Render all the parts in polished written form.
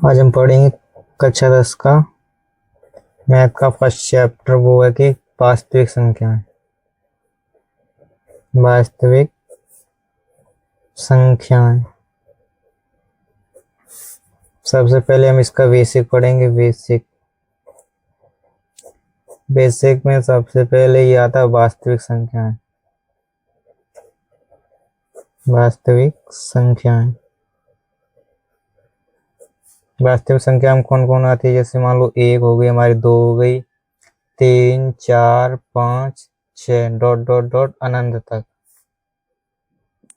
आज हम पढ़ेंगे कक्षा 10 का मैथ का फर्स्ट चैप्टर, वो है कि वास्तविक संख्याएं। वास्तविक संख्याएं। सबसे पहले हम इसका बेसिक पढ़ेंगे। बेसिक बेसिक में सबसे पहले ये आता है वास्तविक संख्याएं। वास्तविक संख्याएं। वास्तविक संख्या में कौन कौन आती है? जैसे मान लो एक हो गई हमारी, दो हो गई, तीन, चार, पाँच, छः, डॉट डॉट डॉट अनंत तक।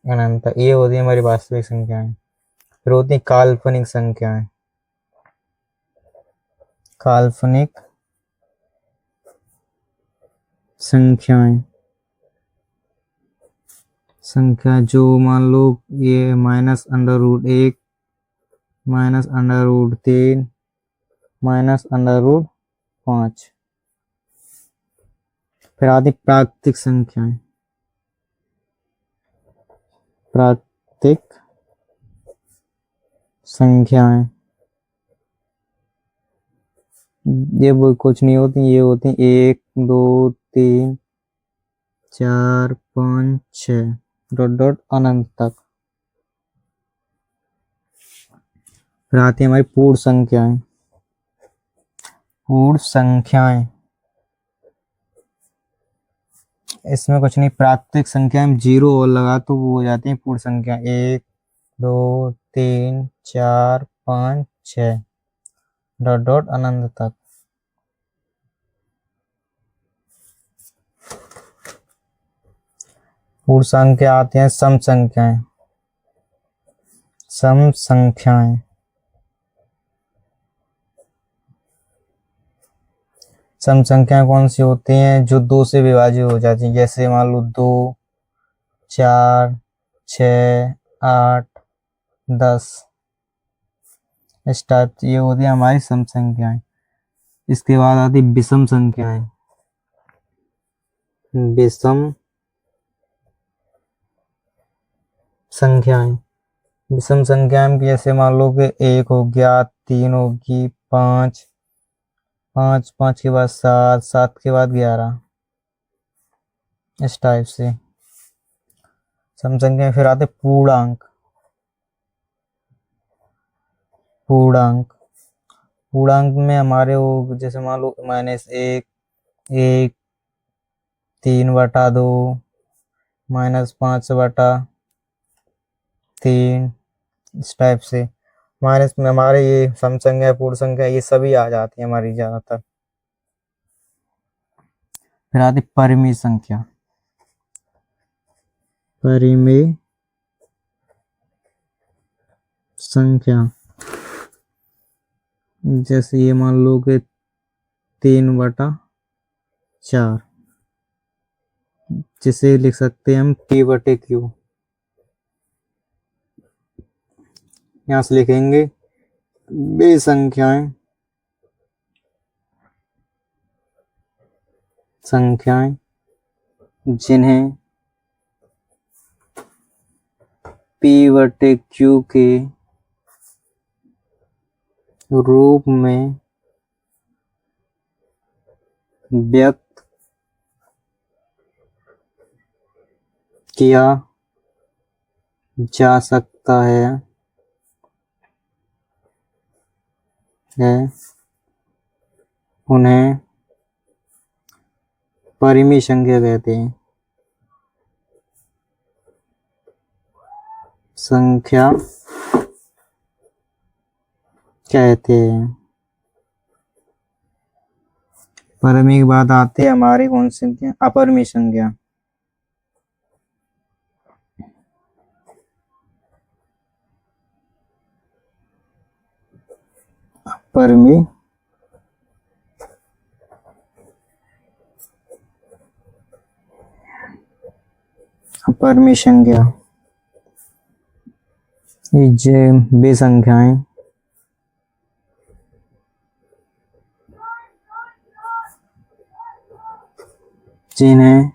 अनंत तक ये होती है हमारी वास्तविक संख्याएं। फिर होती है काल्पनिक संख्याएं। काल्पनिक संख्याएं। संख्या जो मान लो ये -√1, -√3, -√5। फिर आती प्राकृतिक संख्याएं। प्राकृतिक संख्याएं ये वो कुछ नहीं होती, ये होती 1, 2, 3, 4, 5, 6 डॉट डॉट अनंत तक। फिर आती है हमारी पूर्ण संख्याएं। पूर्ण संख्याएं इसमें कुछ नहीं, प्राकृतिक संख्या में जीरो और लगा तो वो हो जाती है पूर्ण संख्या। 1, 2, 3, 4, 5, 6 डॉट डॉट अनंत तक। पूर्ण संख्या आती हैं सम संख्याएं। सम संख्याएं। सम संख्याएं कौन सी होती हैं? जो दो से विभाजित हो जाती हैं। जैसे मान लो 2, 4, 6, 8, 10 इस टाइप। ये होती है हमारी सम संख्याएं। इसके बाद आती विषम संख्याएं। विषम संख्याएं। विषम संख्या में जैसे मान लो कि 1 हो गया, 3 होगी, 5, 5, 5 के बाद 7, 7 के बाद 11 इस टाइप से सम संख्या। फिर आते पूर्णांक। पूर्णांक। पूर्णांक में हमारे वो जैसे मान लो -1, 1, 3/2, -5/3 इस टाइप से। माइनस में हमारे ये सम संख्या, पूर्ण संख्या, ये सभी आ जाती है हमारी ज्यादातर। फिर आती परिमेय संख्या। परिमेय संख्या जैसे ये मान लो कि 3/4, जिसे लिख सकते हैं हम P/Q। यहाँ से लिखेंगे वे संख्याएं जिन्हें P/Q के रूप में व्यक्त किया जा सकता है उन्हें परिमेय संख्या कहते हैं। संख्या कहते हैं। परिमेय के बाद आते हैं हमारी कौन सी संख्या? अपरिमेय संख्या। अपरिमेय अपरिमेय संख्या ये वे संख्याएं जिन्हें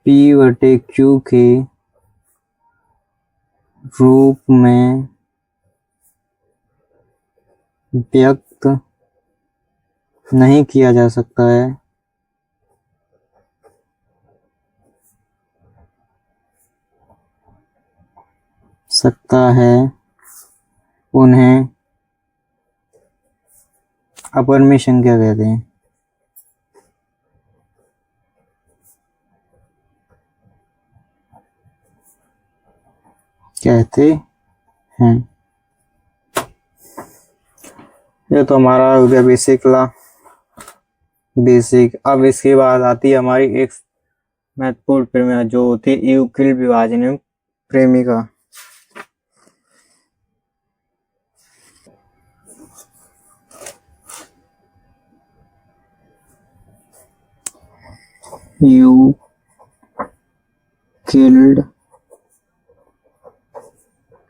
P/Q के रूप में व्यक्त नहीं किया जा सकता है, उन्हें अपरिमेय संख्या कहते हैं। ये तो हमारा हो गया बेसिक। अब इसके बाद आती है हमारी एक महत्वपूर्ण प्रमेय जो होती है यूक्लिड विभाजन प्रेमिका। यूक्लिड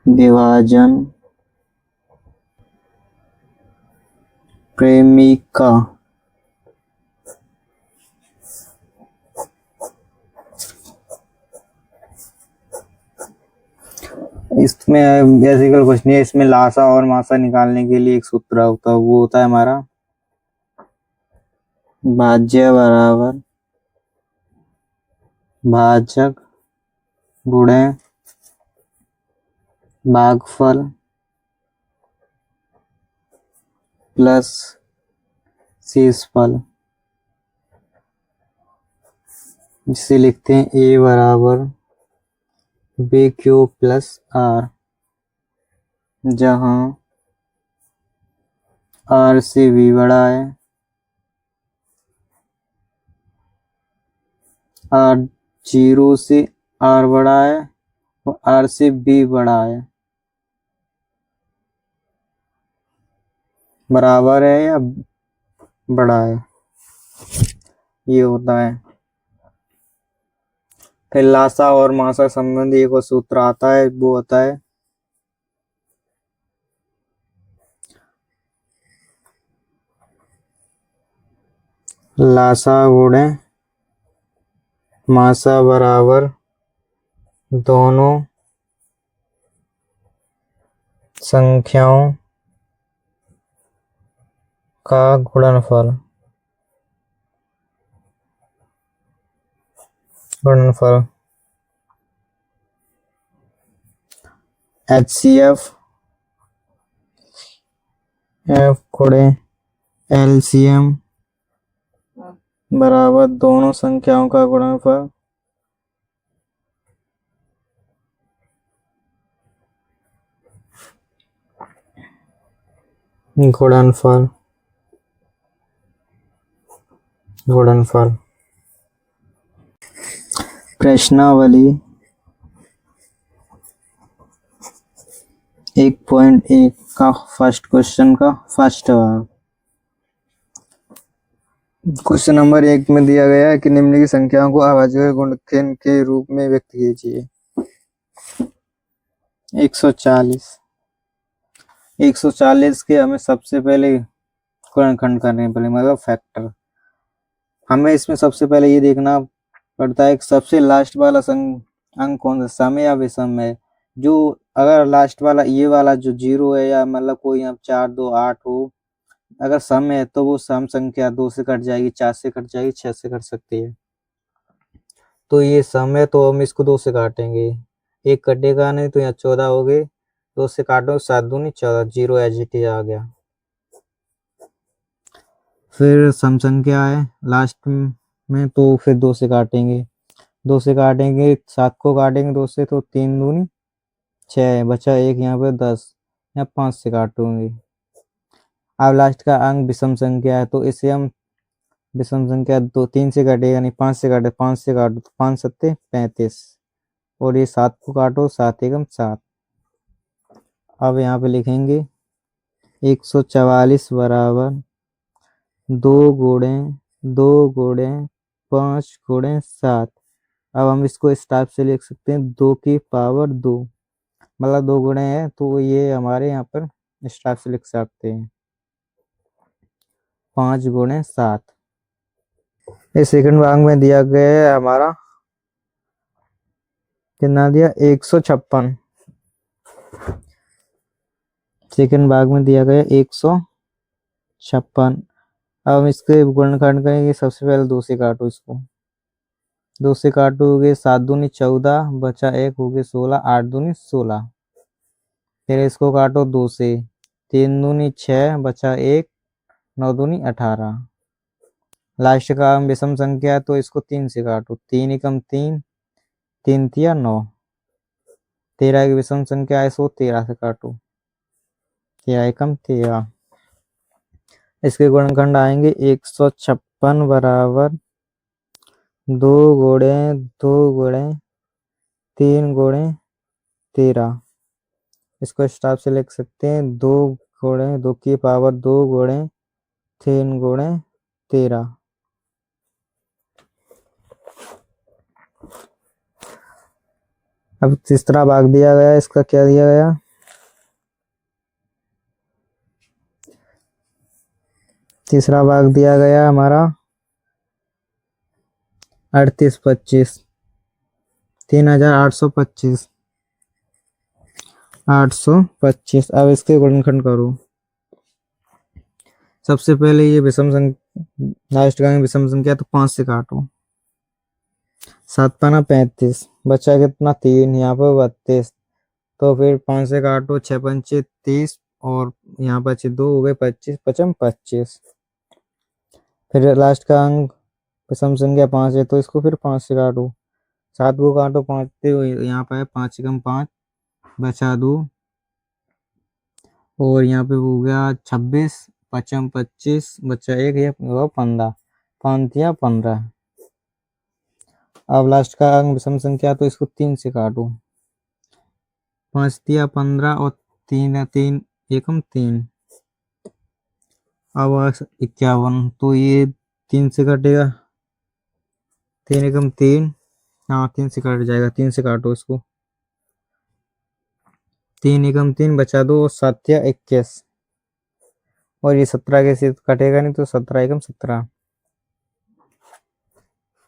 विभाजन प्रेमिका इसमें बेसिकल कुछ नहीं है, इसमें लासा और मासा निकालने के लिए एक सूत्र होता है, वो होता है हमारा भाज्य बराबर भाजक गुणे भागफल प्लस शेषफल, जिसे लिखते हैं ए बराबर बी क्यू प्लस आर, जहां आर से बी बड़ा है, आर 0 से आर बड़ा है और आर से बी बड़ा है, बराबर है या बड़ा है, ये होता है। फिर लासा और मासा संबंधी एक और सूत्र आता है, वो होता है लासा गुणे मासा बराबर दोनों संख्याओं का गुणनफल। HCF गुणे LCM बराबर दोनों संख्याओं का गुणनफल। गुणनफल प्रश्नावली 1.1 का फर्स्ट क्वेश्चन का फर्स्ट भाग। क्वेश्चन नंबर 1 में दिया गया है कि निम्नलिखित संख्याओं को अभाज्य गुणनखंड के रूप में व्यक्त कीजिए। 140 के हमें सबसे पहले गुणनखंड करने पड़े, मतलब फैक्टर। हमें इसमें सबसे पहले ये देखना पड़ता है कि सबसे लास्ट वाला अंक कौन सा, सम है या विषम है। जो अगर लास्ट वाला ये वाला जो 0 है या मतलब कोई यहाँ 4 2 8 हो, अगर सम है तो वो सम संख्या 2 से कट जाएगी, 4 से कट जाएगी, 6 से कट सकती है। तो ये सम है तो हम इसको 2 से काटेंगे, एक कटेगा नहीं तो यहाँ 14 हो गए, 2 से काटो 7 दूनी 14, 0 एज आ गया। फिर सम संख्या है लास्ट में तो फिर 2 से काटेंगे, 2 से काटेंगे 7 को काटेंगे 2 से तो 3 दूनी 6 बचा एक, यहाँ पे 10, यहाँ 5 से काटूंगी। अब लास्ट का अंक विषम संख्या है तो इसे हम विषम संख्या 3 से काटेगा नहीं, 5 से काटे, 5 से काटो तो 5 सत्ते 35 और ये 7 को काटो 7 एकम 7। अब यहाँ पे लिखेंगे 144 बराबर 2 गुणे 5 गुणे 7। अब हम इसको इस टाइप से लिख सकते हैं 2 की पावर 2, मतलब 2 गुणे है तो ये हमारे यहाँ पर इस टाइप से लिख सकते हैं 5 गुणे 7। इस सेकंड भाग में दिया गया है हमारा कितना दिया 156। सेकंड भाग में दिया गया 156। 56। अब हम इसके गुणनखंड करेंगे। सबसे पहले 2 से काटो इसको, 2 से काटोगे 7 दूनी 14, बचा 1 हो गए 16, 8 दूनी 16। फिर इसको काटो 2 से, 3 दूनी 6, बचा 1, 9 दूनी 18। लास्ट का विषम संख्या है तो इसको 3 से काटो, 3 एकम 3, 3 तिया 9। 13 की विषम संख्या है इसको 13 से काटो, 13 एकम 13। इसके गुणनखंड आएंगे 156 बराबर 2 गुणे 2 गुणे 3 गुणे 13। इसको इस टाइप से लिख सकते हैं, 2 गुणे 2 की पावर 2 गुणे 3 गुणे 13। अब तीसरा भाग दिया गया, इसका क्या दिया गया, तीसरा भाग दिया गया हमारा 3825, 3825, 825। अब इसके गुणनखंड करो। सबसे पहले ये विषम संख्या, लास्ट का विषम संख्या तो 5 से काटो, 7 पाना 35, बचा कितना 3, यहाँ पर 32। तो फिर 5 से काटो, 6 पंचे 30 और यहाँ बचे 2 हो गए 25, 55 25। फिर लास्ट का अंक विषम संख्या 5 है तो इसको फिर 5 से काटो, 7 को काटो 5 से, यहाँ पर 5 एकम 5, बचा 2 और यहाँ पे हो गया 26, 55 25, बचा 1, ये 15, 5 या 15। अब लास्ट का अंक विषम संख्या तो इसको 3 से काटो, 5 दिया 15 और 3 3 एकम 3। अब 51, तो ये 3 से कटेगा, 3 एकम 3, हाँ 3 से काट जाएगा, 3 से काटो इसको, 3 एकम 3, बचा 2 और 7 या 21 और ये 17 के से कटेगा नहीं तो 17 एकम 17।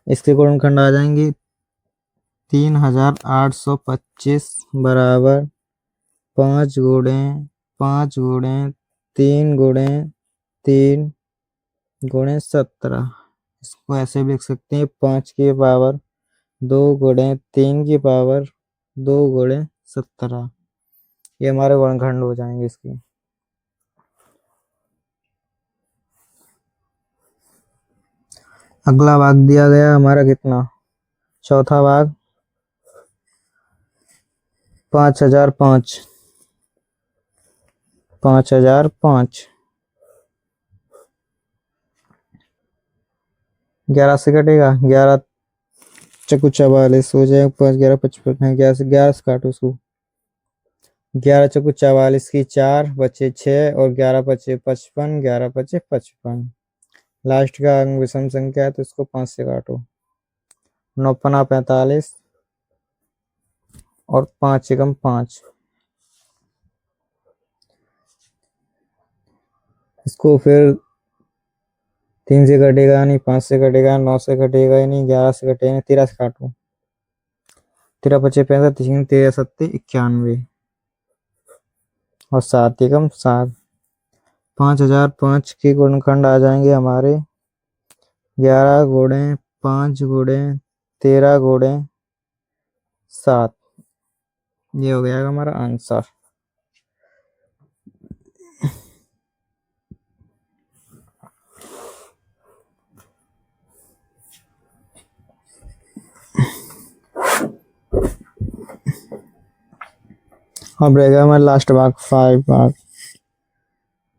इसके गुणनखंड आ जाएंगे 3825 बराबर 5 गुणे 5 गुणे 3 गुणे 3 गुणे 17। इसको ऐसे भी लिख सकते हैं, 5 की पावर 2 गुणे 3 की पावर 2 गुणे 17। ये हमारे गुणनखंड हो जाएंगे इसके। अगला भाग दिया गया हमारा कितना, चौथा भाग 5005, 5005। 11 से कटेगा, 11 चकु 44 हो जाएगा, 5 11 55 है, 11 से काटो उसको, 11 चकु 44 की 4, बचे 6 और 11 बचे 55, 11 बचे 55। लास्ट का अंक विषम संख्या है तो इसको 5 से काटो, 9 पना 45 और 5 एकम 5। इसको फिर 3 से कटेगा नहीं, 5 से कटेगा, 9 से कटेगा ही नहीं, 11 से कटेगा नहीं, 13 से काटो, 13 बचे 65, 13 सत्ते 91 और 7 एकम 7। 5005 के गुणनखंड आ जाएंगे हमारे 11 गुणे 5 गुणे 13 गुणे 7। ये हो गया हमारा आंसर। अब रहेगा हमारा लास्ट भाग 5 भाग,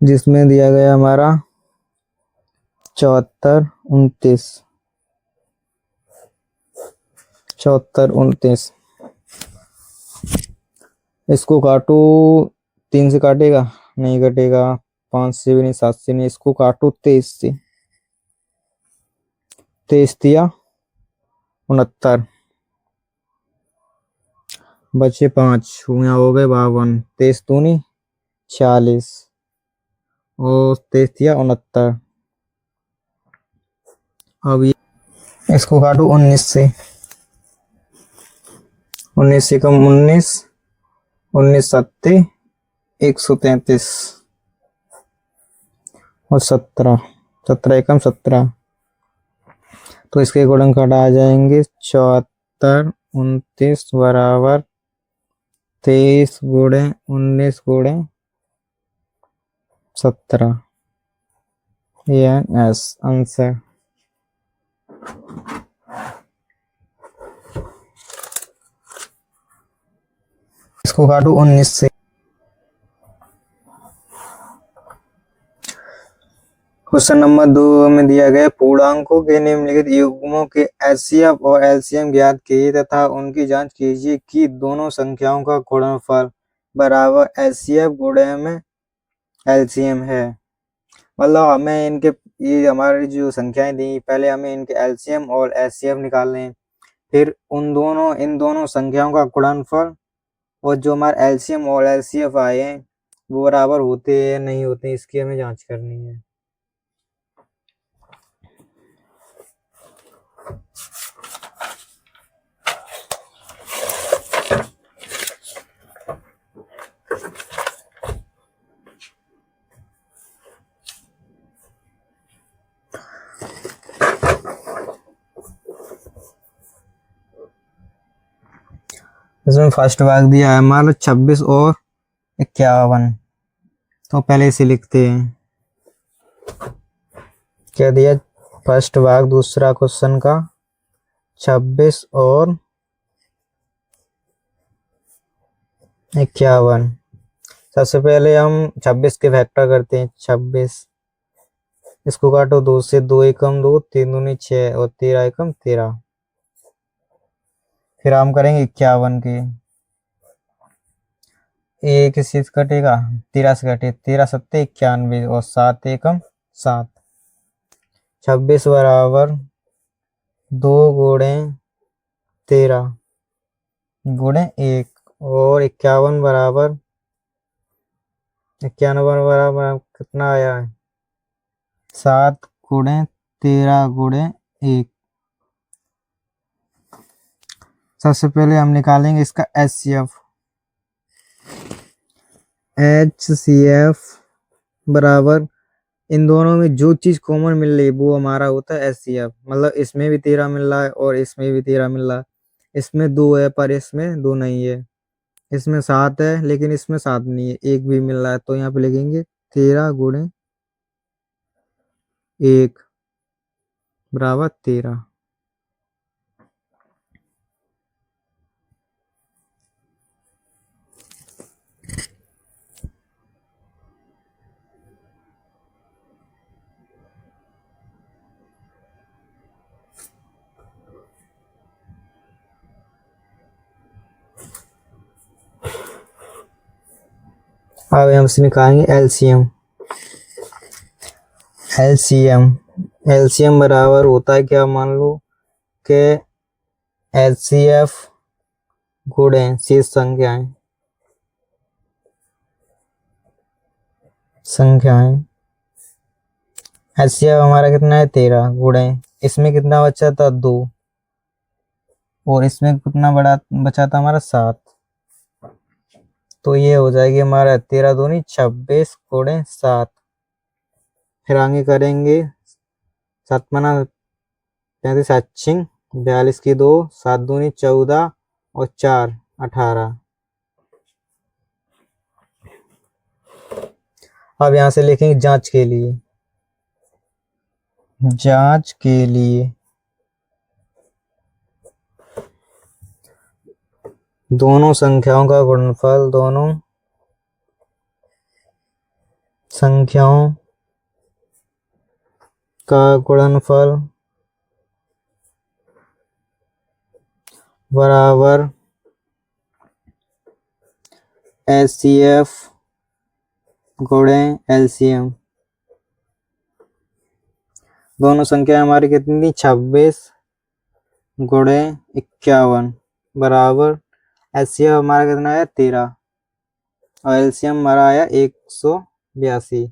जिसमें दिया गया हमारा 74 29, 74 29। इसको काटो, 3 से काटेगा नहीं कटेगा, 5 से भी नहीं, 7 से नहीं, इसको काटो 23 से, 23 दिया 69, बचे 5, यहाँ हो गए 52, 23 दूनी 46 और 23 दिया 69। अब ये इसको काटो 19 से, 19 से कम 19, 19 सत्ते 133 और 17, 17 एकम 17, तो इसके गुणनखंड आ जाएंगे 74, 29 बराबर 23 गुणे 19 गुणे 17, एस आंसर। इसको काटो 19 से। क्वेश्चन नंबर 2 में दिया गया पूर्णांकों के निम्नलिखित युग्मों के एचसीएफ और एलसीएम ज्ञात कीजिए तथा उनकी जांच कीजिए कि दोनों संख्याओं का गुणनफल बराबर एचसीएफ गुणे में एलसीएम है। मतलब हमें इनके, ये हमारी जो संख्याएं दी, पहले हमें इनके एलसीएम और एचसीएफ निकालने हैं, फिर इन दोनों संख्याओं का गुणनफल और जो हमारे एलसीएम और एलसीएफ आए हैं वो बराबर होते हैं नहीं होते, इसकी हमें जांच करनी है। इसमें फर्स्ट भाग दिया है मान लो 26 और 51, तो पहले इसे लिखते हैं। क्या दिया फर्स्ट भाग दूसरा क्वेश्चन का 26 और 51। सबसे पहले हम 26 के फैक्टर करते हैं। 26 इसको काटो 2 से, 2 एकम 2, 3 दूनी 6 और 13 एकम 13। फिर हम करेंगे 51 के, एक से कटेगा 13 से कटे, 13 सत्ते 91 और 7 एकम 7। 26 बराबर 2 गुणे 13 गुणे 1 और 51 बराबर 91 बराबर कितना आया है 7 गुणे 13 गुणे 1। सबसे पहले हम निकालेंगे इसका एचसीएफ बराबर, इन दोनों में जो चीज कॉमन मिल रही है वो हमारा होता है एचसीएफ। मतलब इसमें भी 13 मिल रहा है और इसमें भी 13 मिल रहा है। इसमें 2 है पर इसमें 2 नहीं है। इसमें 7 है लेकिन इसमें 7 नहीं है, 1 भी मिल रहा है, तो यहाँ पे लिखेंगे 13 गुणे 1 बराबर 13। अब हम से निकालेंगे एलसीएम। एलसीएम बराबर होता है क्या, मान लो कि एचसीएफ गुणे शेष संख्याएं एचसीएफ हमारा कितना है 13 गुणे, इसमें कितना बचा था 2 और इसमें कितना बड़ा बचा था हमारा 7, तो ये हो जाएगी हमारा 13 दूनी 26 गुणे 7। फिर आगे करेंगे 7 मना 35 अच्छी 42 की 2, 7 दूनी 14 और 4 18। अब यहां से लिखेंगे जांच के लिए दोनों संख्याओं का गुणनफल, दोनों संख्याओं का गुणनफल बराबर एचसीएफ गुणे एलसीएम। दोनों संख्या हमारी कितनी थी 26 गुणे 51 बराबर एचसीएफ हमारा कितना आया 13 और एलसीएम हमारा आया 182।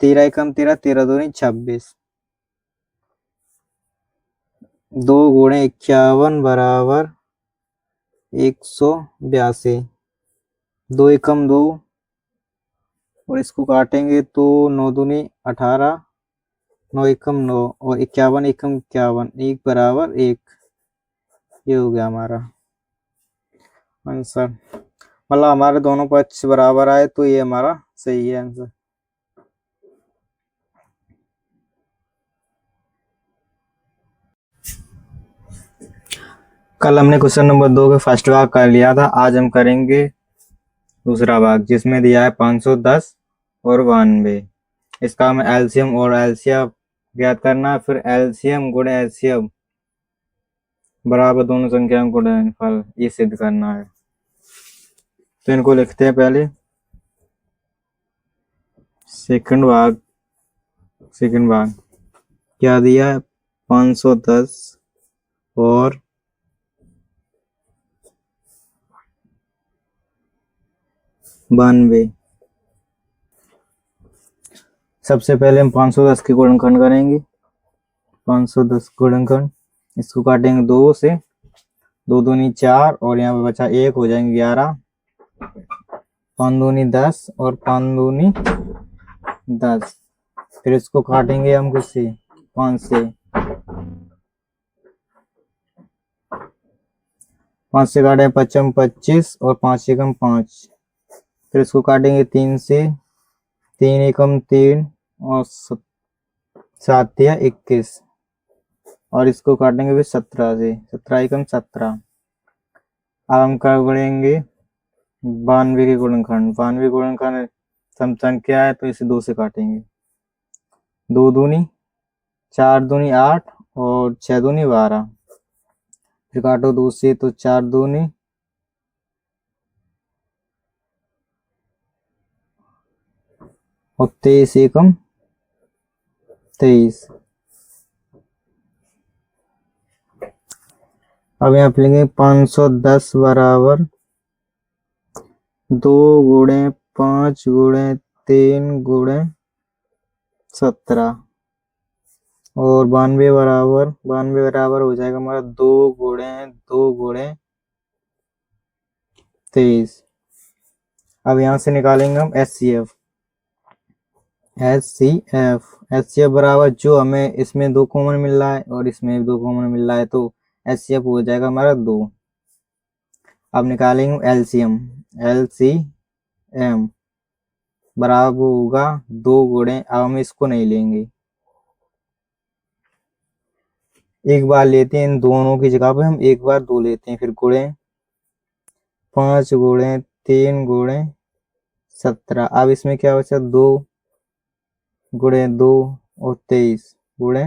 13 एकम 13, 13 दूनी 26, 2 गुणे 51 बराबर 182। 2 एकम 2 और इसको काटेंगे तो 9 दूनी 18, 9 एकम 9 और 51 एकम 51, 1 बराबर 1। ये हो गया हमारा आंसर। मतलब हमारे दोनों पक्ष बराबर आए तो ये हमारा सही है आंसर। कल हमने क्वेश्चन नंबर 2 के फर्स्ट भाग कर लिया था, आज हम करेंगे दूसरा भाग जिसमें दिया है 510 और 92। इसका हमें एलसीएम और एलसीएम ज्ञात करना है, फिर एलसीएम गुणे एलसीएम बराबर दोनों संख्याओं को गुणनफल ये सिद्ध करना है। तो इनको लिखते हैं पहले। सेकंड भाग क्या दिया है 510 और 92। सबसे पहले हम 510 के गुणनखंड करेंगे। 510 गुणनखंड, इसको काटेंगे 2 से, 2 दूनी 4 और यहाँ पे बचा 1, हो जाएंगे 11। 5 दूनी 10 और 5 दूनी 10। फिर इसको काटेंगे हम किससे 5 से, 5 से काटें 55 25 और 5 एकम 5। फिर इसको काटेंगे 3 से, 3 एकम 3 और 7 या 21 और इसको काटेंगे फिर 17 से, 17 एकम 17। अब हम कर गणेंगे 92 के गुणनखंड। 92 गुणनखंड सम संख्या है तो इसे 2 से काटेंगे। 2 दूनी 4 दूनी 8 और 6 दूनी 12। फिर काटो 2 से तो 4 दूनी 23 एकम 23। अब यहाँ पे लेंगे 510 बराबर 2 गुणे 5 गुणे 3 गुणे 17 और 92 बराबर हो जाएगा हमारा 2 गुणे 2 गुणे 23। अब यहाँ से निकालेंगे हम एचसीएफ बराबर जो हमें इसमें 2 कॉमन मिल रहा है और इसमें 2 कॉमन मिल रहा है तो एचसीएफ हो जाएगा हमारा 2। अब निकालेंगे एलसीएम बराबर होगा 2 गुणे, अब हम इसको नहीं लेंगे, एक बार लेते हैं इन दोनों की जगह पे हम एक बार 2 लेते हैं। फिर गुणे 5 गुणे 3 गुणे 17। अब इसमें क्या बचा 2 गुणे 2 और 23 गुणे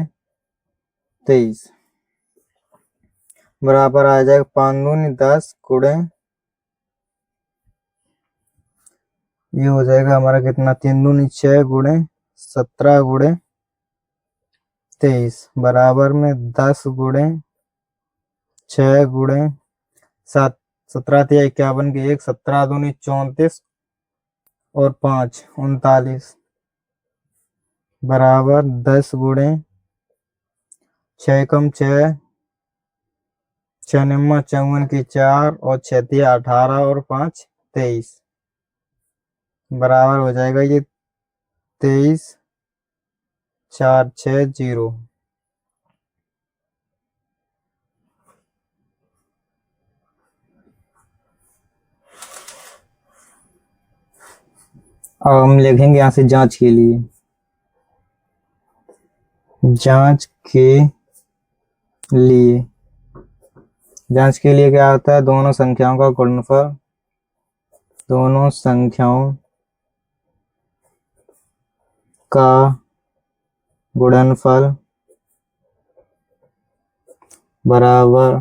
23 बराबर आ जाएगा 5 दूनी 10 गुणे, ये हो जाएगा हमारा कितना 3 दूनी 6 गुणे 17 गुणे 23 बराबर में 10 गुणे 6 गुणे 7, 17 × 51 के 1, 17 दूनी 34 और 5 39 बराबर 10 गुणे 6 कम 6, 6 निम्मा 54 की 4 और 6 तिया 18 और 5 23 बराबर हो जाएगा ये 23 4 6 0। अब हम लिखेंगे यहाँ से जांच के लिए। जांच के लिए क्या होता है, दोनों संख्याओं का गुणनफल, दोनों संख्याओं का गुणनफल बराबर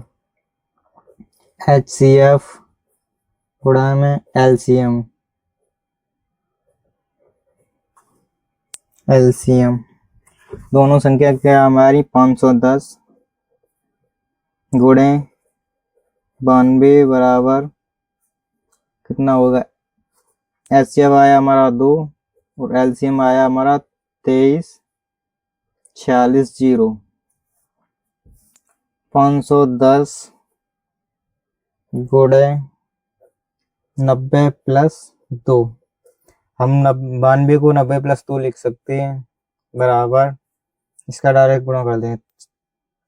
एचसीएफ गुणा में एलसीएम। दोनों संख्या क्या हमारी 510 गुणे 92 बराबर कितना होगा, एचसीएफ आया हमारा 2 और एलसीएम आया हमारा 23 46 0। 510 गुणे 90 + 2। हम 92 को 90 प्लस 2 लिख सकते हैं बराबर, इसका डायरेक्ट गुणा कर दें,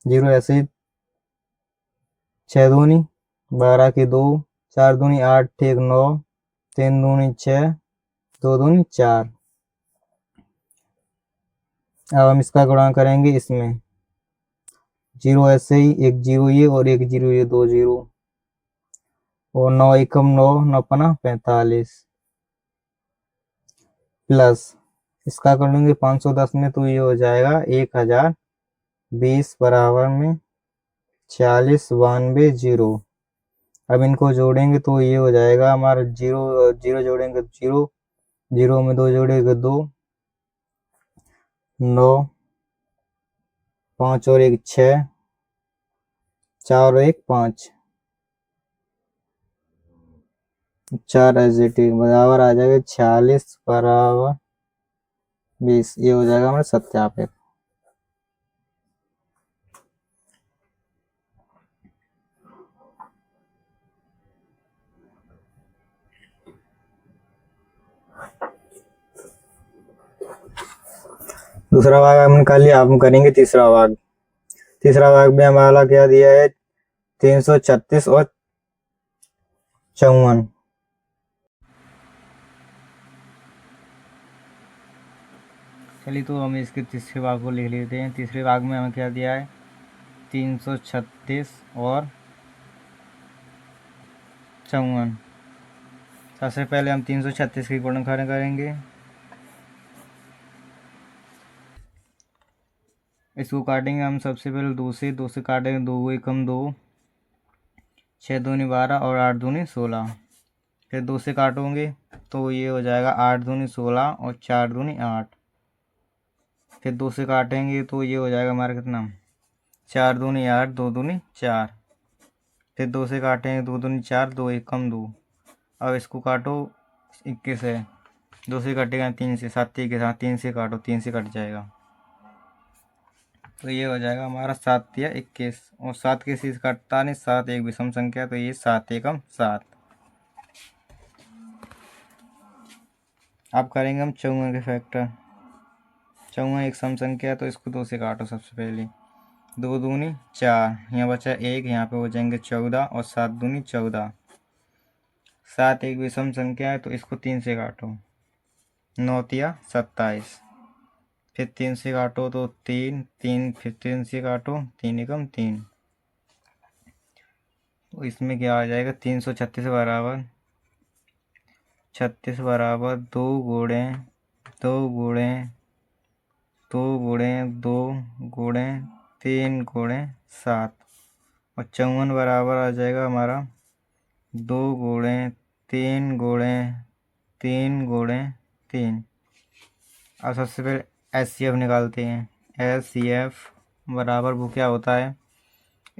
0 ऐसे 6 दूनी 12 की 2, 4 दूनी 8, ठीक 9, 3 दूनी 6, 2 दूनी 4। अब हम इसका गुणा करेंगे इसमें, 0 ऐसे ही, एक 0 ये और एक 0 ये, 2 0, और 9 एकम 9, 9 पना 45, प्लस इसका कर लेंगे 510 में, तो ये हो जाएगा 1020 बराबर में 40 92 0। अब इनको जोड़ेंगे तो ये हो जाएगा हमारा 0 0 जोड़ेंगे तो 0, 0 में 2 जोड़ेंगे 2, 9, 5 और 1 6, 4 और 1 5, 4 एजिटी बराबर आ जाएगा 46 बराबर 20। ये हो जाएगा हमारा सत्यापित। दूसरा भाग हमने कर लिया, अब हम करेंगे तीसरा भाग। तीसरा भाग में हमारा क्या दिया है, 336 और 54। चलिए तो हम इसके तीसरे भाग को लिख लेते हैं। तीसरे भाग में हमें क्या दिया है, 336 और 54। सबसे पहले हम 336 की गुणनखंड करेंगे, इसको काटेंगे हम सबसे पहले 2 से काटेंगे, 2 एकम 2, 6 दूनी 12 और 8 दूनी 16। फिर 2 से काटोगे तो ये हो जाएगा 8 दूनी 16 और 4 दूनी 8। फिर 2 से काटेंगे तो ये हो जाएगा हमारा कितना, 4 दूनी 8, 2 दूनी 4। फिर 2 से काटेंगे, 2 दूनी 4, 2 एकम 2। अब इसको काटो, 21 है, 2 से कटेगा 3 से, 7 के साथ 3 से काटो, 3 से कट जाएगा, तो ये हो जाएगा हमारा 7 या 21। और 7 के से कटता नहीं, 7 एक विषम संख्या, तो ये 7 एकम 7। अब करेंगे हम 54 के फैक्टर। 54 एक सम संख्या है, तो इसको 2 से काटो सबसे पहले, 2 दूनी 4, यहाँ बचा 1, यहाँ पे हो जाएंगे 14 और 7 दूनी 14। 7 एक विषम संख्या है, तो इसको 3 से काटो, 9 तिया 27। फिर 3 से काटो तो 3, 3 फिर 3 से काटो, 3 एकम 3। तो इसमें क्या आ जाएगा, 336 बराबर 36 बराबर 2 गुणे 2 गुणे 2 गुणे 2 गुणे 3 गुणे 7। और 54 बराबर आ जाएगा हमारा 2 गुणे 3 गुणे 3 गुणे 3। अब सबसे पहले SCF निकालते हैं। SCF बराबर वो क्या होता है,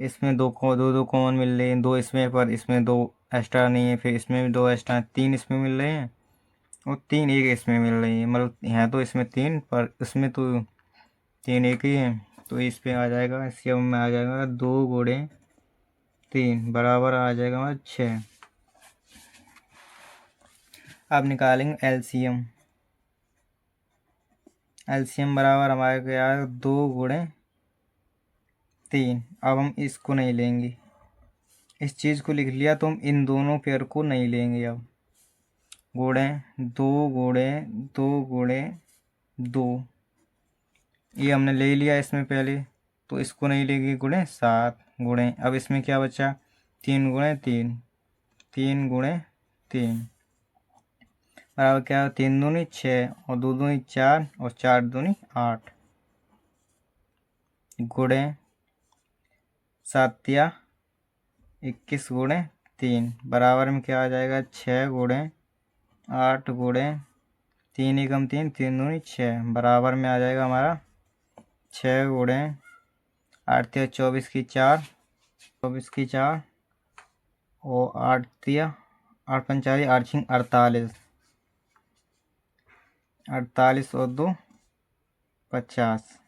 इसमें दो कॉमन मिल रहे हैं, 2 इसमें, पर इसमें 2 एक्स्ट्रा नहीं है, फिर इसमें भी 2 एक्स्ट्रा, 3 इसमें मिल रहे हैं और 3 एक इसमें मिल रही है, मतलब यहाँ तो इसमें 3 पर इसमें तो 3 एक ही है, तो इस पे आ जाएगा, इसके में आ जाएगा 2 गुणे 3 बराबर आ जाएगा हमारा 6। अब निकालेंगे LCM। LCM बराबर हमारे क्या है, 2 गुणे 3। अब हम इसको नहीं लेंगे, इस चीज़ को लिख लिया, तो हम इन दोनों पेयर को नहीं लेंगे। अब गुणे 2 गुणे 2 गुणे 2, ये हमने ले लिया इसमें पहले, तो इसको नहीं लेंगे, गुणे 7 गुणे, अब इसमें क्या बचा, 3 गुणे 3, 3 गुणे 3 बराबर क्या है, 3 दूनी 6 और 2 दूनी 4 और 4 दूनी 8, गुणे 7 या 21 गुणे 3 बराबर में क्या आ जाएगा, 6 गुणे 8 गुणे 3 एकम 3, 3 दूनी 6 बराबर में आ जाएगा हमारा 6 गुणे 8 तिया 24 की 4, 24 की 4 और 8 तिया 8 पंचाली 8 छिंग 48, 48 और 2 50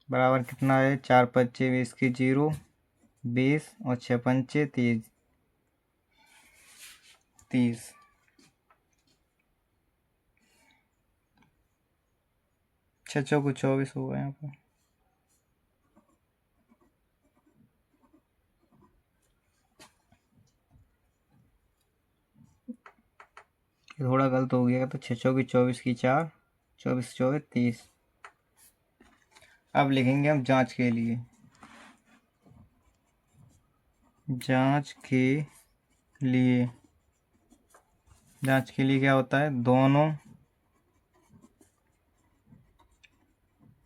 बराबर कितना है, 4 पच्चे 20 की 0, 20 और 6 पंचे 30, 30। 6 चौको 24 होगा यहाँ पर। थोड़ा गलत हो गया तो 6 चौकी 24 की 4, 24 24 30। अब लिखेंगे हम जांच के लिए। जांच के लिए क्या होता है, दोनों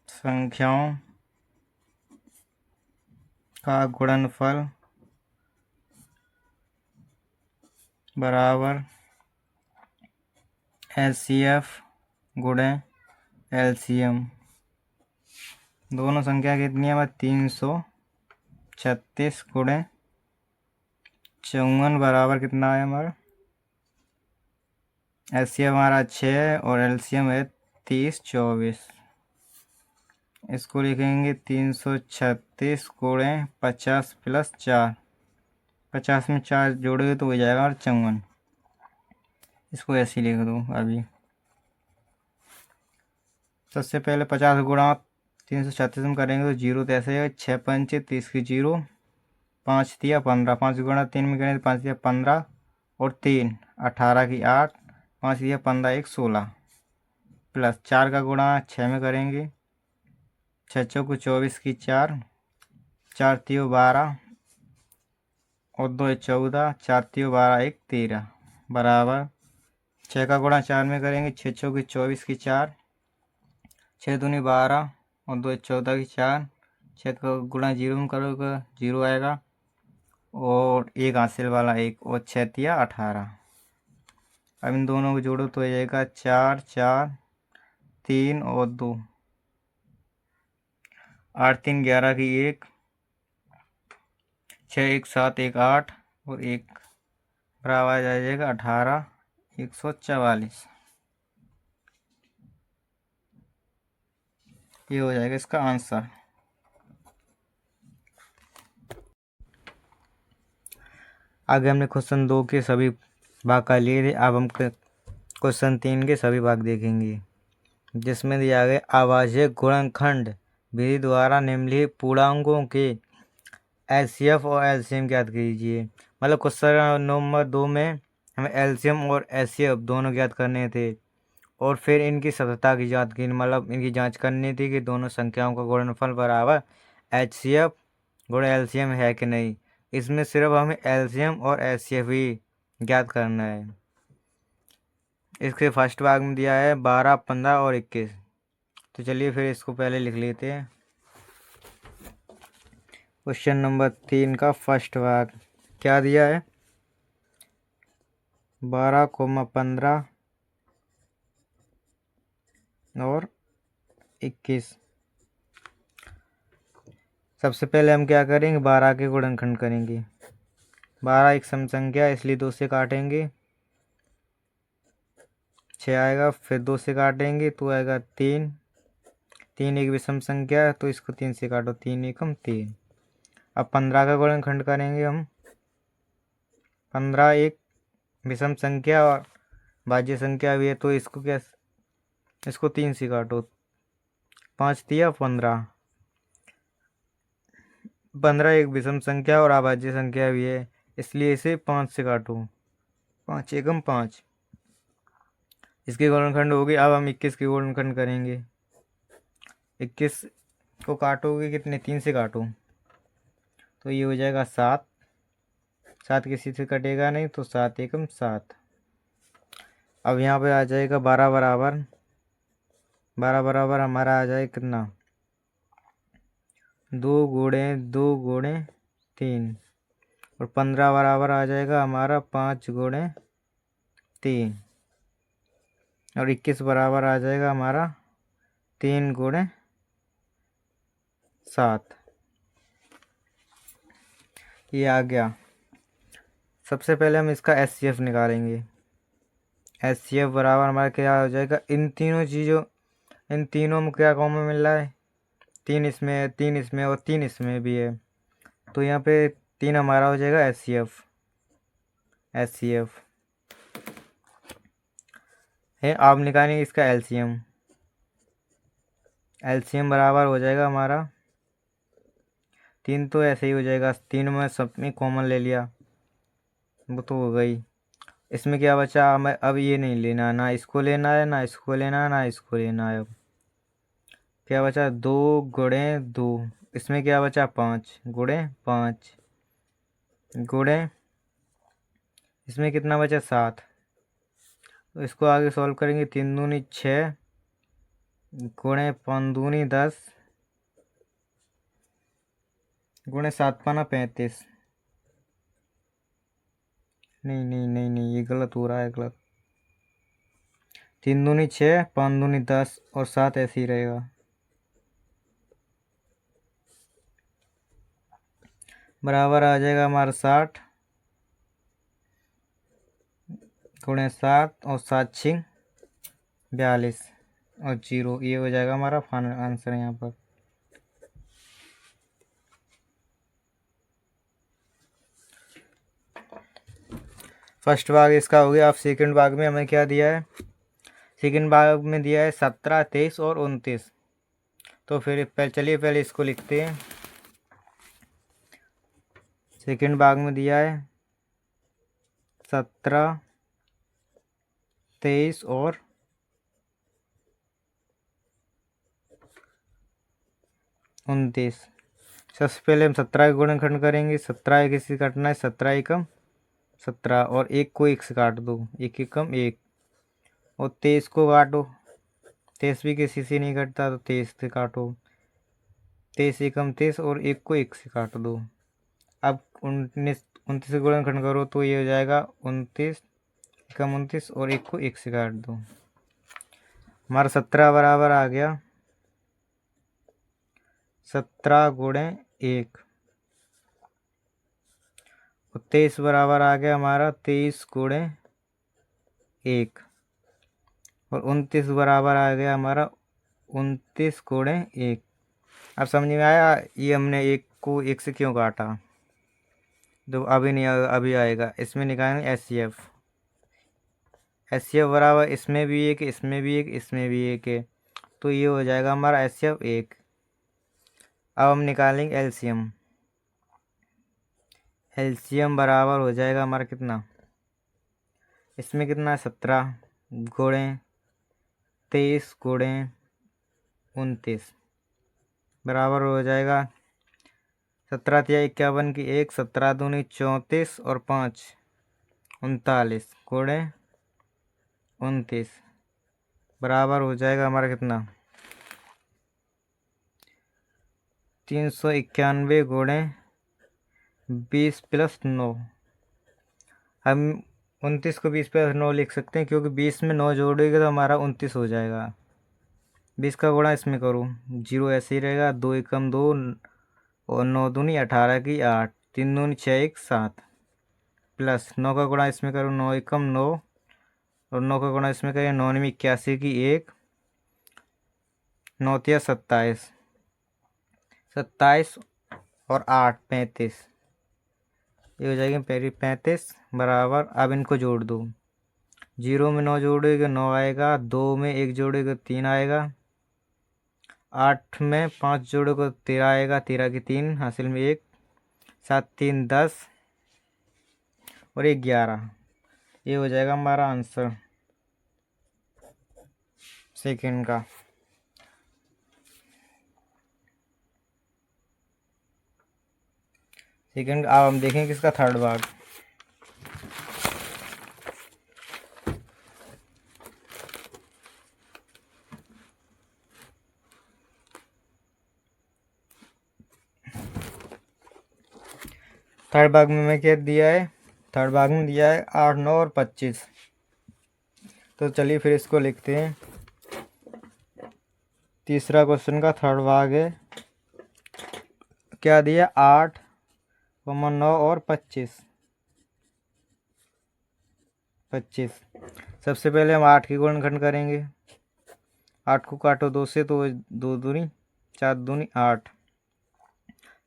संख्याओं का गुणनफल बराबर HCF गुणे LCM। दोनों संख्या कितनी है हमारी, 336 गुणे 54 बराबर कितना है हमारा, HCF हमारा 6 और LCM है 30 24। इसको लिखेंगे 336 गुणे 50 प्लस 4, 50 में 4 जोड़ोगे तो हो जाएगा और 54। इसको ऐसे ही लिख दो अभी। सबसे पहले 50 गुणा 336 में करेंगे तो जीरो तो ऐसे है, 6 पंचे 30 की जीरो, 5 दिया 15, 5 गुणा 3 में करेंगे 5 दिया 15 और 3 18 की 8, 5 दिया 15 1 16 प्लस 4 का गुणा 6 में करेंगे, 6 चौको 24 की 4, 4 तियो 12 और 2 14, 4 तियो 12 1 13 बराबर 6 का गुणा 4 में करेंगे, 6 चौकी 24 की 4, 6 दूनी 12 और 2 14 की 4, 6 का गुणा जीरो में करोगे जीरो आएगा और एक हासिल वाला एक और 6 तिया 18। अब इन दोनों को जोड़ो तो हो जाएगा 4 4 3 और 2, 8 3 11 की 1, 6 1 7 1 8 और 1 बराबर आ जाएगा 18 144। ये हो जाएगा इसका आंसर। आगे हमने क्वेश्चन 2 के सभी भाग का लिए थे, अब हम क्वेश्चन 3 के सभी भाग देखेंगे, जिसमें दिया गया आवाज़ीय गुणनखंड विधि द्वारा निम्नलिखित पूर्णांकों के HCF और LCM ज्ञात कीजिए। मतलब क्वेश्चन नंबर 2 में हमें LCM और HCF दोनों ज्ञात करने थे और फिर इनकी सततता की जांच की, मतलब इनकी जांच करनी थी कि दोनों संख्याओं का गुणनफल बराबर HCF गुणे LCM है कि नहीं। इसमें सिर्फ हमें LCM और HCF ही ज्ञात करना है। इसके फर्स्ट भाग में दिया है 12 15 और 21। तो चलिए फिर इसको पहले लिख लेते हैं। क्वेश्चन नंबर 3 का फर्स्ट भाग क्या दिया है, 12 15 और 21। सबसे पहले हम क्या करेंगे, 12 के गुणनखंड करेंगे। 12 एक सम संख्या इसलिए 2 से काटेंगे, 6 आएगा, फिर 2 से काटेंगे तो आएगा 3, 3 एक विषम संख्या है तो इसको 3 से काटो, 3 एकम 3। अब 15 का गुणनखंड करेंगे हम। 15 एक विषम संख्या और भाज्य संख्या भी है तो इसको क्या, इसको 3 से काटो, 5 दिया 15। 15 एक विषम संख्या और अभाज्य संख्या भी है इसलिए इसे 5 से काटो, 5 एकम 5। इसके गुणनखंड हो गए। अब हम 21 के गुणनखंड करेंगे। 21 को काटोगे कितने, 3 से काटो तो ये हो जाएगा 7, 7 किसी से कटेगा नहीं तो 7 एकम 7। अब यहाँ पे आ जाएगा 12 बराबर, 12 बराबर हमारा आ जाए कितना, 2 गुणे 2 गुणे 3 और 15 बराबर आ जाएगा हमारा 5 गुणे 3 और 21 बराबर आ जाएगा हमारा 3 गुणे 7। ये आ गया। सबसे पहले हम इसका HCF निकालेंगे। HCF बराबर हमारा क्या हो जाएगा, इन तीनों चीज़ों, इन तीनों में क्या कॉमन मिल रहा है, 3 इसमें 3 इसमें और 3 इसमें भी है तो यहाँ पे 3 हमारा हो जाएगा HCF। HCF है। आप निकालेंगे इसका LCM। एलसीएम बराबर हो जाएगा हमारा 3, तो ऐसे ही हो जाएगा। 3 में सब में कॉमन ले लिया, वो तो हो गई। इसमें क्या बचा, हमें अब ये नहीं लेना, ना इसको लेना है, ना इसको लेना है, ना इसको लेना है। अब क्या बचा, 2 × 2। इसमें क्या बचा, 5 × 5 गुणे, इसमें कितना बचा, 7। तो इसको आगे सॉल्व करेंगे। 3 दूनी 6 गुणे 5 दूनी 10 गुणे 7 पाना 35। नहीं नहीं नहीं नहीं, ये गलत हो रहा है, गलत। 3 दूनी 6 5 दूनी 10 और 7 ऐसे ही रहेगा। बराबर आ जाएगा हमारा 60 गुणे 7 और 7 6 42 और 0। ये हो जाएगा हमारा फाइनल आंसर यहाँ पर। फर्स्ट भाग इसका हो गया। अब सेकंड भाग में हमें क्या दिया है, सेकंड भाग में दिया है 17 23 और 29। तो फिर चलिए पहले इसको लिखते हैं। सेकंड भाग में दिया है 17 23 और 29। सबसे पहले हम 17 का गुणनखंड करेंगे। 17 एक से काटना है, 17 एकम 17 और 1 को 1 से काट दो, 1 एकम 1 और 23 को काटो। 23 भी किसी से नहीं कटता, तो 23 से काटो। 23 एकम 23 और 1 को 1 से काट दो। अब 29 से गुणनखंड करो तो ये हो जाएगा 29 एकम 29 और 1 को 1 से काट दो। हमारा 17 बराबर आ गया 17 गुणे 1 और 23 बराबर आ गया हमारा 23 गुणे 1 और 29 बराबर आ गया हमारा 29 गुणे 1। अब समझ में आया ये हमने 1 को 1 से क्यों काटा। जो अभी नहीं अभी आएगा। इसमें निकालेंगे एच सी एफ बराबर इसमें भी 1 इसमें भी 1 इसमें भी 1 है, तो ये हो जाएगा हमारा एच सी एफ 1। अब हम निकालेंगे एलसीएम। एलसीएम बराबर हो जाएगा हमारा कितना, इसमें कितना है 17 गुणे 23 गुणे 29 बराबर हो जाएगा 17 तिया 51 की 1 17 दूनी 34 और 5 39 गुणे 29 बराबर हो जाएगा हमारा कितना 391 गुणे 20 + 9। हम 29 को 20 + 9 लिख सकते हैं, क्योंकि 20 में 9 जोड़ेंगे तो हमारा 29 हो जाएगा। 20 का गुणा इसमें करूँ, 0 ऐसे ही रहेगा। 2 एकम 2 और 9 दूनी 18 की 8 3 दूनी 6 1 7 प्लस 9 का गुणा इसमें करूँ, 9 एकम 9 और 9 का गुणा इसमें करें, 9 में 81 की 1 9 तिया 27 27 और 8 35। ये हो जाएगी पहली 35 बराबर। अब इनको जोड़ दो। 0 में 9 जोड़ेगा 9 आएगा, 2 में 1 जोड़ेगा 3 आएगा, 8 में 5 जोड़ेगा 13 आएगा, 13 की 3 हासिल में 1 7 3 10 और 1 11। ये हो जाएगा हमारा आंसर सेकंड का। सेकंड अब हम देखेंगे किसका थर्ड भाग। थर्ड भाग में मैं क्या दिया है, थर्ड भाग में दिया है 8 9 और 25। तो चलिए फिर इसको लिखते हैं। तीसरा क्वेश्चन का थर्ड भाग है, क्या दिया 8 9 और 25। सबसे पहले हम 8 की गुणनखंड करेंगे। 8 को काटो 2 से तो 2 दूनी 4 दूनी 8,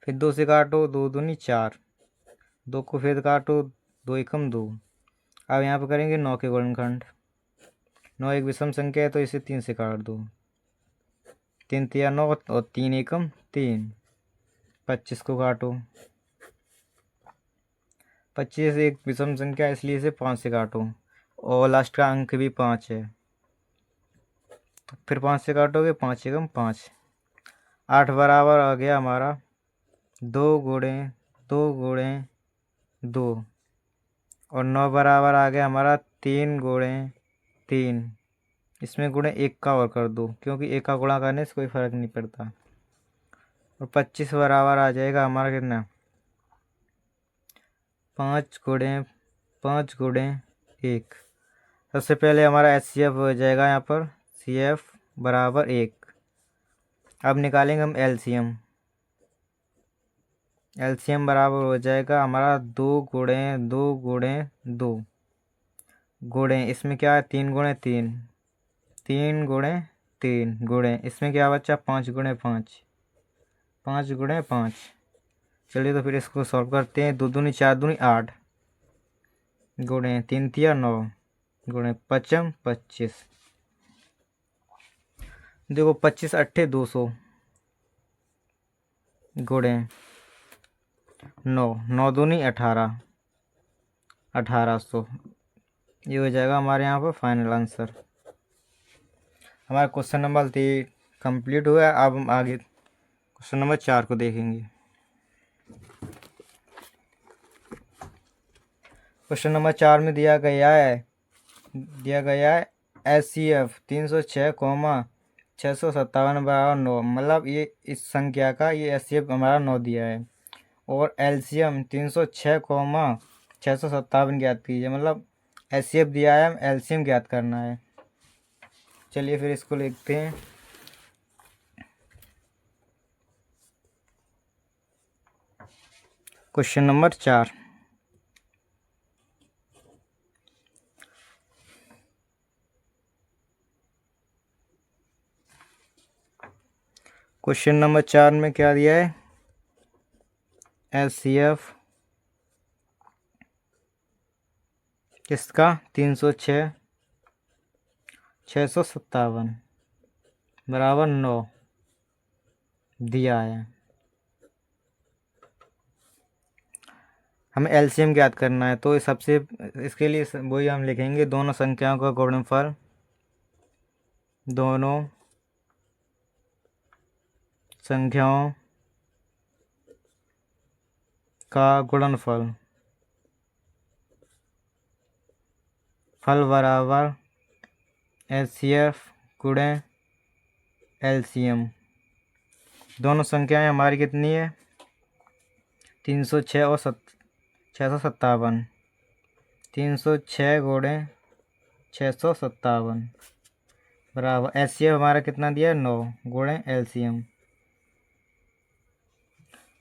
फिर 2 से काटो 2 दूनी 4, 2 को फिर काटो 2 एकम 2। अब यहाँ पर करेंगे 9 के गुणनखंड। 9 एक विषम संख्या है तो इसे 3 से काट दो। 3 तिया 9 और 3 एकम 3। 25 को काटो। 25 एक विषम संख्या इसलिए इसे 5 से काटो और लास्ट का अंक भी 5 है, तो फिर 5 से काटोगे 5 एकम 5। 8 बराबर आ गया हमारा 2 गुणे 2 गुणे 2 और 9 बराबर आ गया हमारा 3 गुणे 3। इसमें गुणे 1 का और कर दो क्योंकि 1 का गुणा करने से कोई फर्क नहीं पड़ता। और 25 बराबर आ जाएगा हमारा कितना 5 गुणे 1। सबसे पहले हमारा HCF हो जाएगा यहाँ पर CF बराबर 1। अब निकालेंगे हम LCM। LCM बराबर हो जाएगा हमारा 2 गुणे 2 गुणे 2 गुणे इसमें क्या है 3 गुणे 3 3 गुणे 3 गुणे इसमें क्या बच्चा 5 गुणे 5 5 गुणे 5। चलिए तो फिर इसको सॉल्व करते हैं। 2 दूनी 4 दूनी 8 गुणे 3 तिया 9 गुणे 5 25। देखो 25 अट्ठे 200 गुणे 9 9 दूनी 18 1800। ये हो जाएगा हमारे यहाँ पर फाइनल आंसर। हमारा क्वेश्चन नंबर 3 कंप्लीट हुआ। अब हम आगे क्वेश्चन नंबर 4 को देखेंगे। क्वेश्चन नंबर 4 में दिया गया है HCF 306, 657 बराबर 9। मतलब ये इस संख्या का ये HCF हमारा 9 दिया है। और LCM 306, 657 ज्ञात कीजिए। मतलब HCF दिया है, हम LCM ज्ञात करना है। चलिए फिर इसको लिखते हैं। Question number 4। क्वेश्चन नंबर 4 में क्या दिया है HCF किसका 306 657 बराबर 9 दिया है। हमें LCM ज्ञात करना है, तो सबसे इसके लिए वही हम लिखेंगे दोनों संख्याओं का गुणनफल। दोनों संख्याओं का गुणनफल फल बराबर HCF गुणे LCM। दोनों संख्याएं हमारी कितनी है 306 और 657। 306 गुणे 657 बराबर HCF हमारा कितना दिया है 9 गुणे LCM।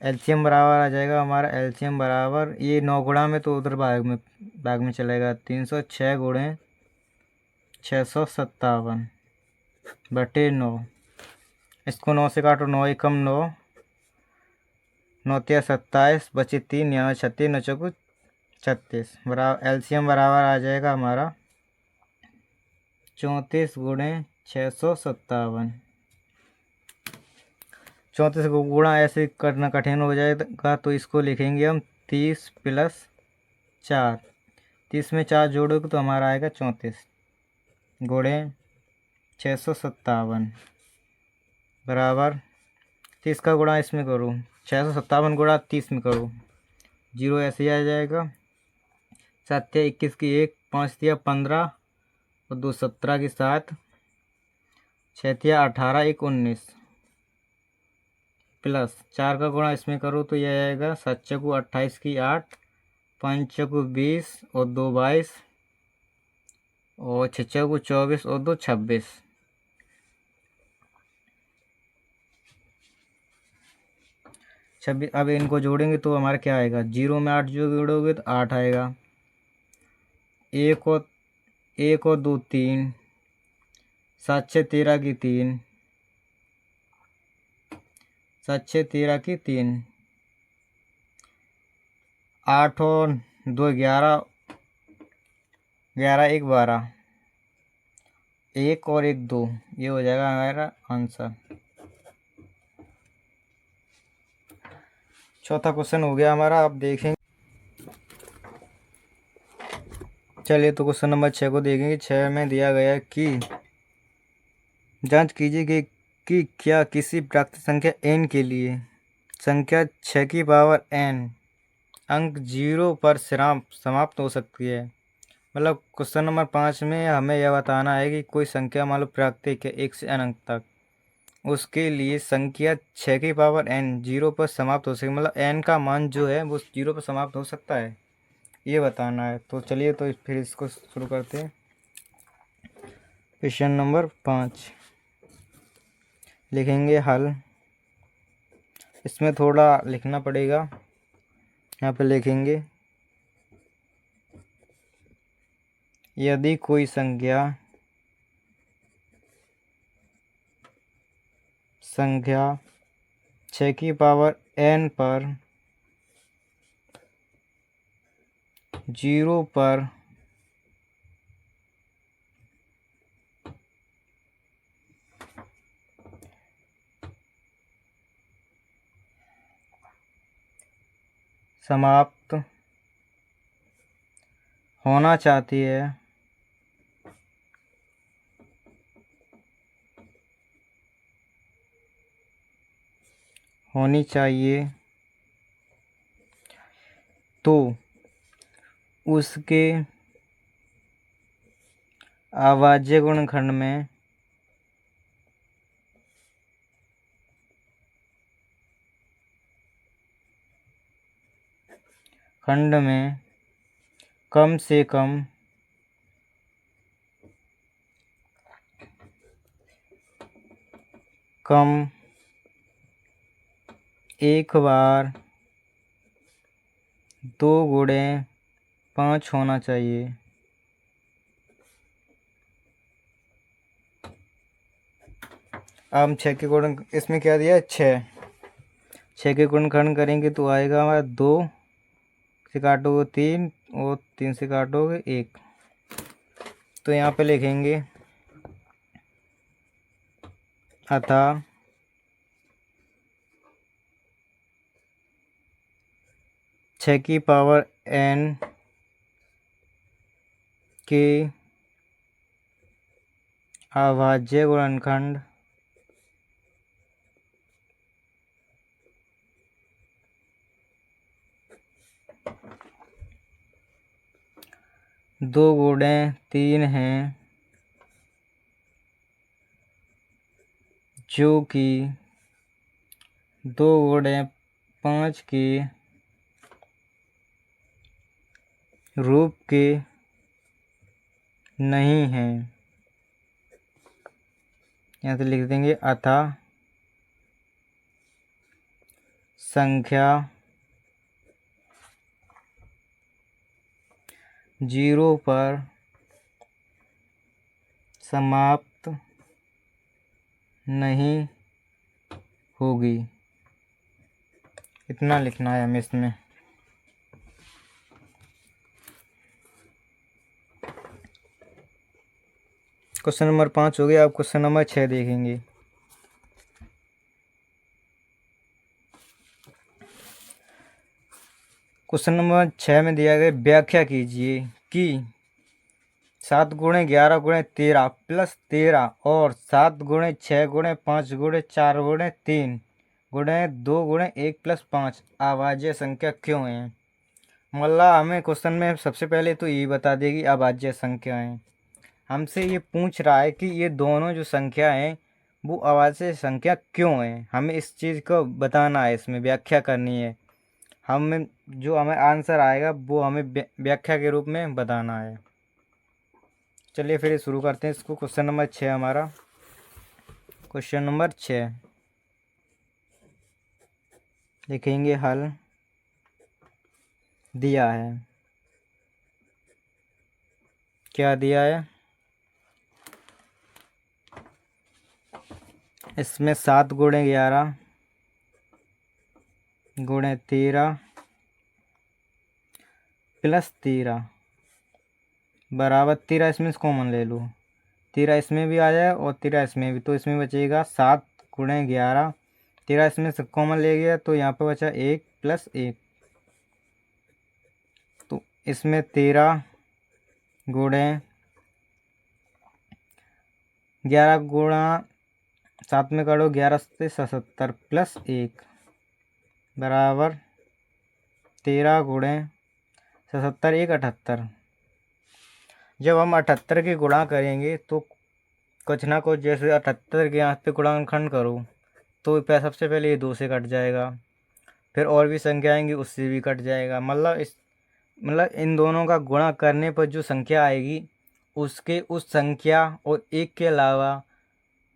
LCM बराबर आ जाएगा हमारा LCM बराबर ये 9 गुणा में तो उधर भाग में चलेगा 306 गुणे 657 बटे 9। इसको 9 से काटो 9 एकम 9 9 तिया 27 बचे 3 यहाँ 36 9 चौको 36 बराबर LCM बराबर आ जाएगा हमारा 34 गुणे 657। 34 को गुणा ऐसे करना कठिन हो जाएगा, तो इसको लिखेंगे हम 30 + 4। 30 में 4 जोड़ोगे तो हमारा आएगा 34 गुणे 657 बराबर 30 का गुणा इसमें करो 657 गुणा 30 में करो 0 ऐसे ही आ जाएगा। 7 तिया 21 की 1 5 तिया 15 और 2 17 की 7 6 तिया 18 1 19 प्लस 4 का गुणा इसमें करो तो यह आएगा 7 चौको 28 की 8 5 चौको 20 और 2 22 और 6 चौको 24 और 2 26। अब इनको जोड़ेंगे तो हमारा क्या आएगा 0 में 8 जो जोड़ोगे तो 8 आएगा। 1 और 2 3 7 6 13 की 3 7 6 13 की 3 8 और 2 11 11 1 12 1 और 1 2 ये हो जाएगा हमारा आंसर। चौथा क्वेश्चन हो गया हमारा। आप देखेंगे, चलिए तो क्वेश्चन नंबर 6 को देखेंगे। 6 में दिया गया है कि जांच कीजिए कि क्या किसी प्राकृतिक संख्या n के लिए संख्या 6 की पावर n अंक 0 पर समाप्त हो सकती है। मतलब क्वेश्चन नंबर 5 में हमें यह बताना है कि कोई संख्या मान लो प्राकृतिक है 1 से n अंक तक, उसके लिए संख्या 6 की पावर n 0 पर समाप्त हो सके, मतलब n का मान जो है वो 0 पर समाप्त हो सकता है, ये बताना है। तो चलिए तो फिर इसको शुरू करते हैं। क्वेश्चन नंबर 5 लिखेंगे हल। इसमें थोड़ा लिखना पड़ेगा, यहाँ पे लिखेंगे यदि कोई संख्या 6 की पावर n पर 0 पर समाप्त होना चाहती है, होनी चाहिए, तो उसके अभाज्य गुणनखंड में कम से कम एक बार 2 गुणे 5 होना चाहिए। अब हम 6 के गुण, इसमें क्या दिया है 6 के गुणनखंड करेंगे तो आएगा हमारा 2 से काटोगे 3 और 3 से काटोगे 1। तो यहाँ पे लिखेंगे अतः 6 की पावर n के अभाज्य गुणनखंड दो गुणे 3 हैं, जो कि 2 गुणे 5 के रूप के नहीं हैं। यहाँ से लिख देंगे अतः संख्या 0 पर समाप्त नहीं होगी। इतना लिखना है हमें इसमें। क्वेश्चन नंबर 5 हो गया। अब क्वेश्चन नंबर 6 देखेंगे। क्वेश्चन नंबर 6 में दिया गया व्याख्या कीजिए कि 7 गुणे 11 गुणे 13 प्लस 13 और 7 गुणे 6 गुणे 5 गुणे 4 गुणे 3 गुणे 2 गुणे 1 प्लस 5 अभाज्य संख्या क्यों है। मतलब हमें क्वेश्चन में सबसे पहले तो ये बता देगी अभाज्य संख्या है। हमसे ये पूछ रहा है कि ये दोनों जो संख्या हैं वो अभाज्य संख्या क्यों है। हमें इस चीज़ को बताना है, इसमें व्याख्या करनी है। हमें जो हमें आंसर आएगा वो हमें व्याख्या के रूप में बताना है। चलिए फिर शुरू करते हैं इसको। क्वेश्चन नंबर 6 हमारा। क्वेश्चन नंबर 6 लिखेंगे हल। दिया है, क्या दिया है, इसमें 7 गुणे 11 गुणे 13 प्लस 13 बराबर 13 इसमें से कॉमन ले लो, 13 इसमें भी आ जाए और 13 इसमें भी, तो इसमें बचेगा 7 गुणे 11 13 इसमें से कॉमन ले गया तो यहाँ पे बचा 1 प्लस 1। तो इसमें 13 गुणे 11 गुणा 7 में करो 11 से 77 प्लस 1 बराबर 13 गुणे 77 1 78। जब हम 78 की गुणा करेंगे तो कुछ ना कुछ, जैसे 78 के यहाँ पे गुणनखंड करो तो सबसे पहले ये 2 से कट जाएगा, फिर और भी संख्या आएंगी उससे भी कट जाएगा। मतलब इन दोनों का गुणा करने पर जो संख्या आएगी उसके उस संख्या और 1 के अलावा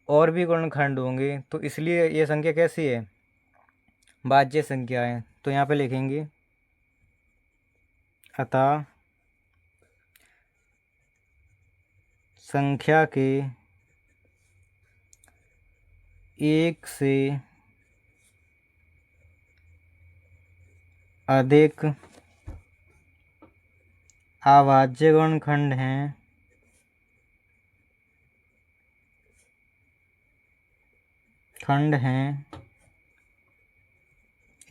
और भी गुणनखंड होंगे, तो इसलिए ये संख्या कैसी है, भाज्य संख्या है। तो यहाँ पे लिखेंगे अतः संख्या के 1 से अधिक अभाज्य गुणनखंड हैं,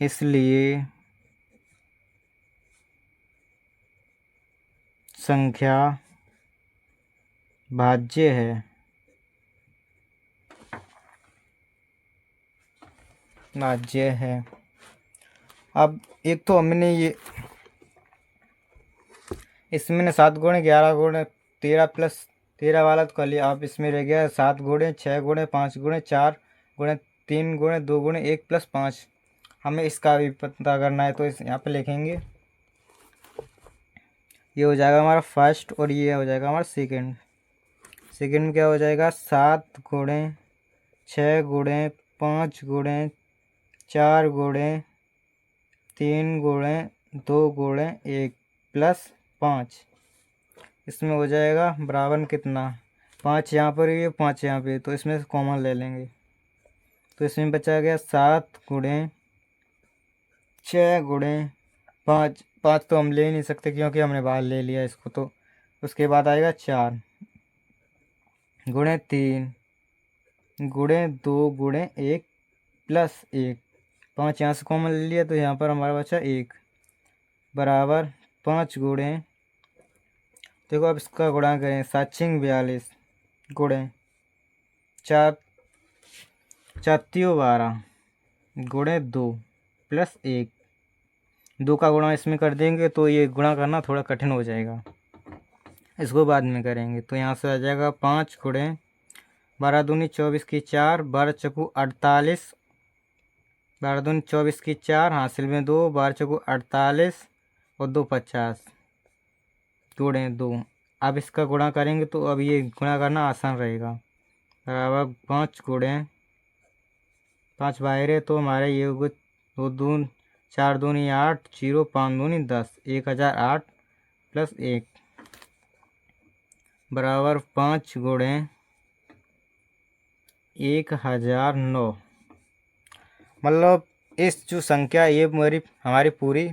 इसलिए संख्या भाज्य है। अब एक तो हमने ये इसमें 7 गुणे 11 गुणे 13 प्लस 13 वाला तो कर लिया। अब इसमें रह गया 7 गुणे 6 गुणे 5 गुणे 4 गुणे 3 गुणे 2 गुणे 1 प्लस 5। हमें इसका भी पता करना है, तो इस यहाँ पे लिखेंगे ये हो जाएगा हमारा फर्स्ट और ये हो जाएगा हमारा सेकंड। सेकंड में क्या हो जाएगा 7 गुणे 6 गुणे 5 गुणे 4 गुणे 3 गुणे 2 गुणे 1 प्लस 5। इसमें हो जाएगा बराबर कितना, 5 यहाँ पर ये 5 यहाँ पे, तो इसमें से कॉमन ले लेंगे। तो इसमें बचा गया 7 गुणे 6 गुणे 5। 5 तो हम ले नहीं सकते क्योंकि हमने बाहर ले लिया इसको। तो उसके बाद आएगा 4 गुणे 3 गुणे 2 गुणे 1 प्लस 1। 5 यहाँ से कॉमन ले लिया तो यहाँ पर हमारा बचा 1 बराबर 5 गुणे, देखो अब इसका गुणा करें 7 6 42 गुणे 4 4 12 गुणे 2 प्लस 1। 2 का गुणा इसमें कर देंगे तो ये गुणा करना थोड़ा कठिन हो जाएगा, इसको बाद में करेंगे। तो यहाँ से आ जाएगा 5 गुणे 12 दूनी 24 की 4 12 चौकू 48 12 दूनी 24 की 4 हासिल में 2 12 चौकू 48 और 2 50 गुणे 2। अब इसका गुणा करेंगे तो अब ये गुणा करना आसान रहेगा। बराबर 5 गुणे 5 बाहर है तो हमारे ये 2 दून 4 दूनी 8 0 5 दूनी 10 1008 प्लस 1 बराबर 5 गुणे 1009। मतलब इस जो संख्या ये हमारी पूरी,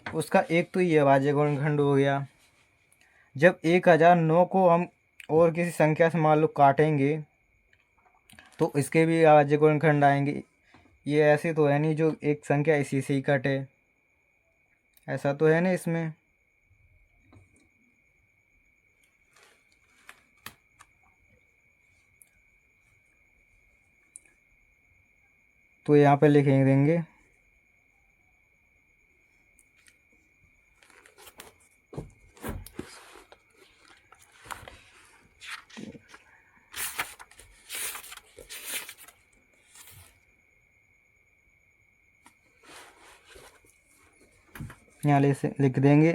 उसका एक तो ये अभाज्य गुणनखंड हो गया। जब 1009 को हम और किसी संख्या से मान लो काटेंगे तो इसके भी अभाज्य गुणनखंड आएंगे। ये ऐसे तो है नहीं जो एक संख्या इसी से ही कटे, ऐसा तो है नहीं इसमें। तो यहाँ पे लिख देंगे यहाँ लिख देंगे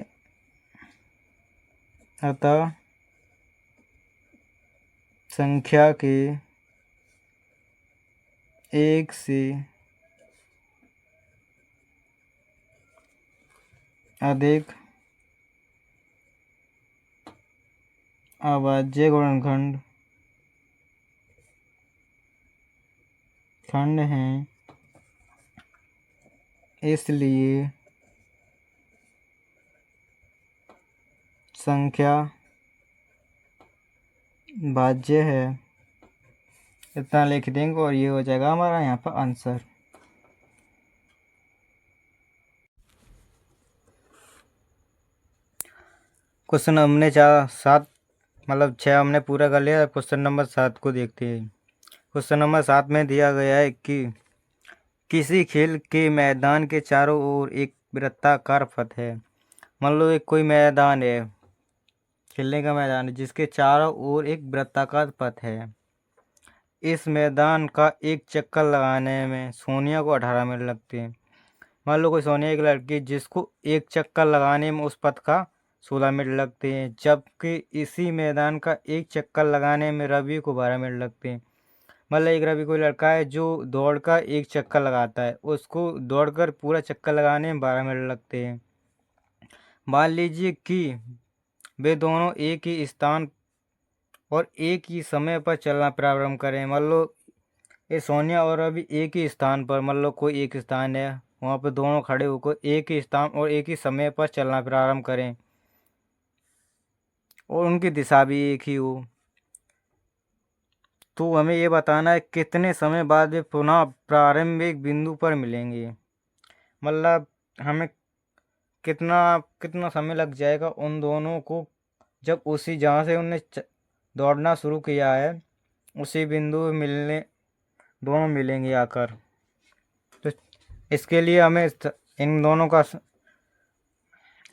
अतः संख्या के 1 से अधिक अभाज्य गुणनखंड हैं, इसलिए संख्या भाज्य है। इतना लिख देंगे और ये हो जाएगा हमारा यहाँ पर आंसर। क्वेश्चन हमने 7 मतलब 6 हमने पूरा कर लिया। क्वेश्चन नंबर 7 को देखते हैं। क्वेश्चन नंबर 7 में दिया गया है कि किसी खेल के मैदान के चारों ओर एक वृत्ताकार पथ है। मान लो एक कोई मैदान है, खेलने का मैदान है, जिसके चारों ओर एक वृत्ताकार पथ है। इस मैदान का एक चक्कर लगाने में सोनिया को 18 मिनट लगते हैं। मान लो कोई सोनिया की लड़की जिसको एक चक्कर लगाने में उस पथ का 16 मिनट लगते हैं, जबकि इसी मैदान का एक चक्कर लगाने में रवि को 12 मिनट लगते हैं। मतलब एक रवि कोई लड़का है जो दौड़कर एक चक्कर लगाता है, उसको दौड़कर पूरा चक्कर लगाने में 12 मिनट लगते हैं। मान लीजिए कि वे दोनों एक ही स्थान और एक ही समय पर चलना प्रारंभ करें। मान लो ये सोनिया और रवि एक ही स्थान पर, मान लो कोई एक स्थान है, वहाँ पर दोनों खड़े होकर एक ही स्थान और एक ही समय पर चलना प्रारंभ करें और उनकी दिशा भी एक ही हो, तो हमें ये बताना है कितने समय बाद वे पुनः प्रारंभिक बिंदु पर मिलेंगे। मतलब हमें कितना कितना समय लग जाएगा उन दोनों को, जब उसी जहाँ से उनने दौड़ना शुरू किया है उसी बिंदु पे मिलने दोनों मिलेंगे आकर। तो इसके लिए हमें इन दोनों का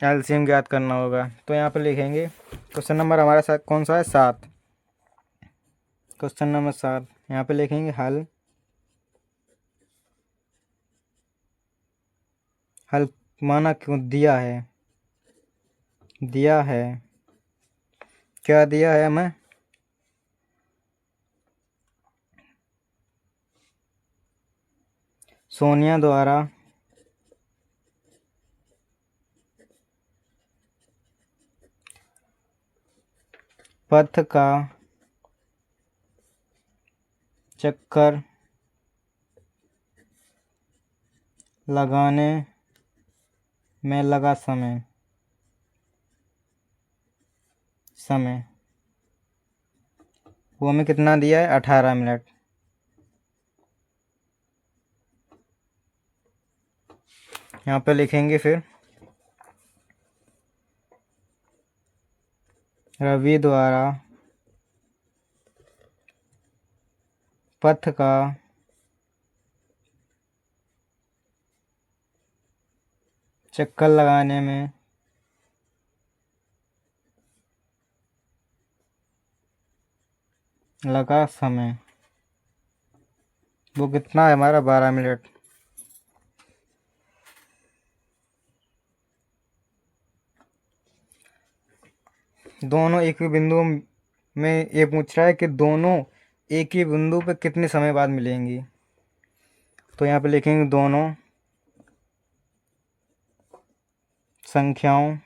एलसीएम ज्ञात करना होगा। तो यहाँ पर लिखेंगे क्वेश्चन नंबर हमारे साथ कौन सा है, 7। क्वेश्चन नंबर 7 यहाँ पे लिखेंगे हल। हल माना क्यों दिया है, दिया है क्या दिया है हमें, सोनिया द्वारा पथ का चक्कर लगाने में लगा समय वो हमें कितना दिया है, 18 मिनट। यहाँ पे लिखेंगे फिर रवि द्वारा पथ का चक्कर लगाने में लगा समय वो कितना है हमारा, 12 मिनट। दोनों एक ही बिंदु में ये पूछ रहा है कि दोनों एक ही बिंदु पे कितने समय बाद मिलेंगी। तो यहाँ पे लिखेंगे दोनों संख्याओं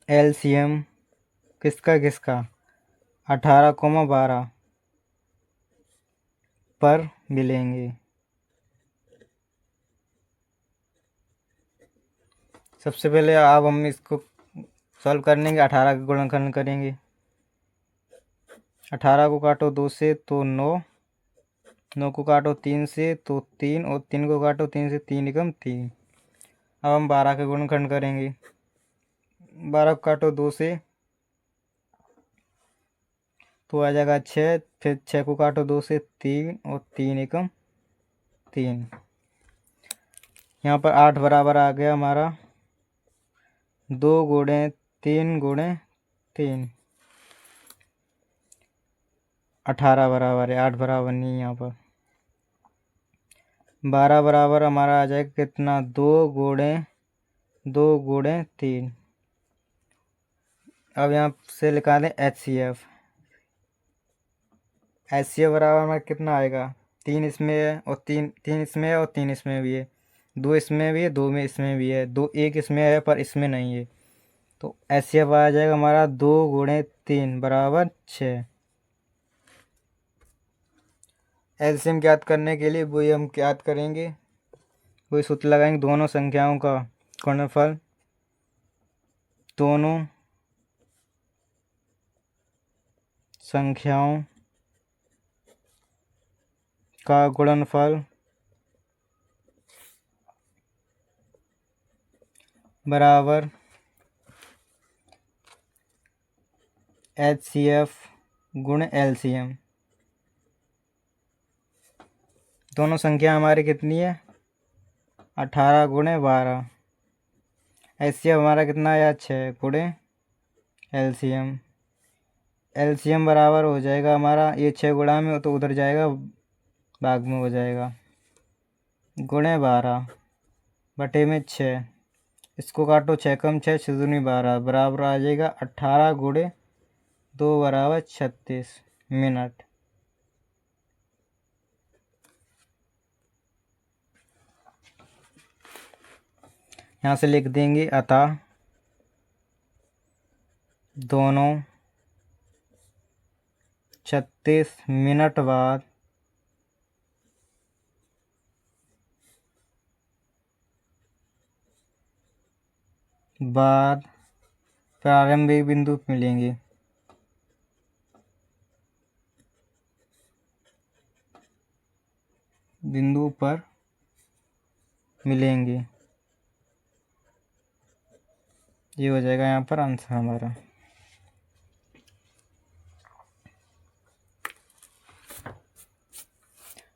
एलसीएम किसका किसका 18,12 पर मिलेंगे। सबसे पहले अब हम इसको सॉल्व करने के 18 का गुणनखंड करेंगे। 18 को काटो 2 से तो 9, 9 को काटो 3 से तो 3 और 3 को काटो 3 से 3 एकम 3। अब हम 12 का गुणनखंड करेंगे। 12 को काटो 2 से तो आ जाएगा 6, फिर 6 को काटो 2 से 3 और 3 एकम 3। यहाँ पर 8 बराबर आ गया हमारा 2 गुणे 3 गुणे 3, 18 बराबर है, 8 बराबर नहीं यहाँ पर। 12 बराबर हमारा आ जाएगा कितना, 2 गुणे 3। अब यहाँ से लिखा दें HCF। HCF बराबर हमारा कितना आएगा, 3 इसमें है और 3 इसमें है और 3 इसमें भी है, 2 इसमें भी है, 2 में इसमें भी है, 2 एक इसमें है पर इसमें नहीं है। तो HCF आ जाएगा हमारा 2 गुणे 3 बराबर 6। एलसीएम ज्ञात करने के लिए वही हम ज्ञात करेंगे, वही सूत्र लगाएंगे, दोनों संख्याओं का गुणनफल, दोनों संख्याओं का गुणनफल बराबर HCF गुण LCM। दोनों संख्या हमारी कितनी है 18 गुणे 12। HCF हमारा कितना आया 6 गुणे LCM बराबर हो जाएगा हमारा ये 6 गुणा में तो उधर जाएगा भाग में हो जाएगा गुणे 12 बटे में 6। इसको काटो 6 कम 6 6 दूनी 12 बराबर आ जाएगा 18 गुणे 2 बराबर 36 मिनट। यहाँ से लिख देंगे अतः दोनों 36 मिनट बाद प्रारंभिक बिंदु मिलेंगे। बिंदु पर मिलेंगे। ये हो जाएगा यहाँ पर आंसर हमारा।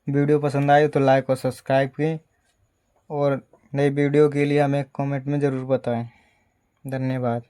वीडियो पसंद आए तो लाइक और सब्सक्राइब करें और नई वीडियो के लिए हमें कमेंट में ज़रूर बताएं। धन्यवाद।